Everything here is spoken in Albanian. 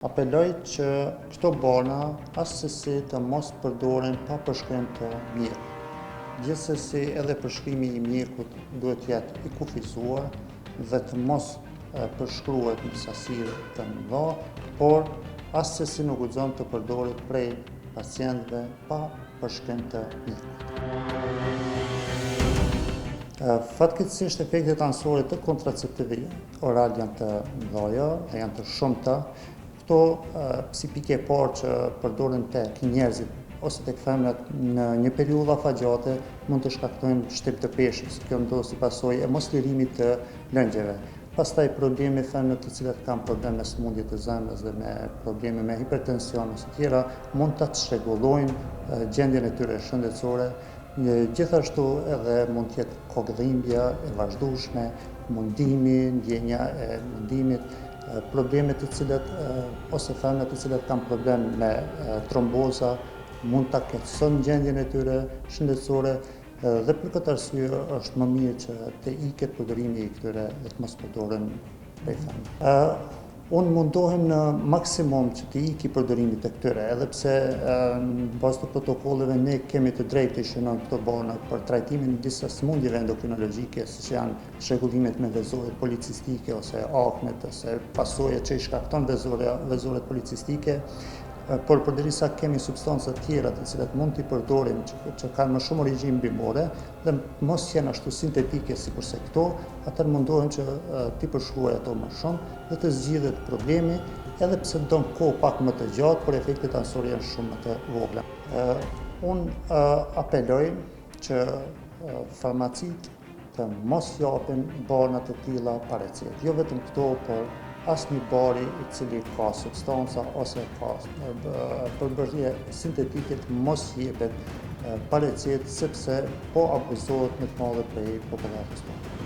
Apeloj që këto borna asesi të mos përdoren pa përshkrim të mjekut. Gjithsesi edhe përshkrimi i mjekut duhet të jetë i kufizuar dhe të mos përshkruhet në sasire të mëdha, por asesi nuk guxon të përdoret prej pacientëve pa përshkrim të mjekut. Fatkeqësisht efektet anësore të kontraceptive oral janë të mëdha dhe janë të shumta. Këto si pikë e parë që përdoren tek njerëzit ose tek femrat në një periudhë afatgjate mund të shkaktojnë shtyp të peshës. Kjo ndodh si pasojë e moslirimit të lëngjeve. Pastaj probleme femrat të cilat kanë probleme me sëmundje të zemrës dhe me probleme me hipertension ose tjera mund ta çrregullojnë gjendjen e tyre shëndetësore. Gjithashtu edhe mund të jetë kokëdhimbja e vazhdueshme, mundimi, ndjenja e mundimit, probleme të cilat ose femrat të cilat kanë problem me tromboza mund ta keqësojnë gjendjen e tyre shëndetësore dhe për këtë arsye është më mirë që të iket përdorimi i këtyre dhe të mos përdoren prej femrave. Unë mundohem në maksimum që të iki përdorimi të këtyre, edhe pse në bazë të protokolleve ne kemi të drejtë të shënojmë këto borna për trajtimin e disa sëmundjeve endokrinologjike, siç janë çrregullimet me vezore policistike ose aknet ose pasojat që i shkakton vezoret policistike, por përderisa kemi substanca të tjera të cilat mund t'i përdorim që kanë më shumë origjinë bimore dhe mos janë ashtu sintetike sikurse këto, atëherë mundohem që t'i përshkruaj ato më shumë dhe të zgjidhet problemi, edhe pse don kohë pak më të gjatë, por efektet anësore janë shumë më të vogla. Unë apeloj që farmacitë të mos japin borna të tilla pa recetë. Jo vetëm këto, por asnjë bari i cili ka substanca ose ka përbërje sintetike të mos jepet pa recetë sepse po abuzohet me të madhe prej popullatës tonë.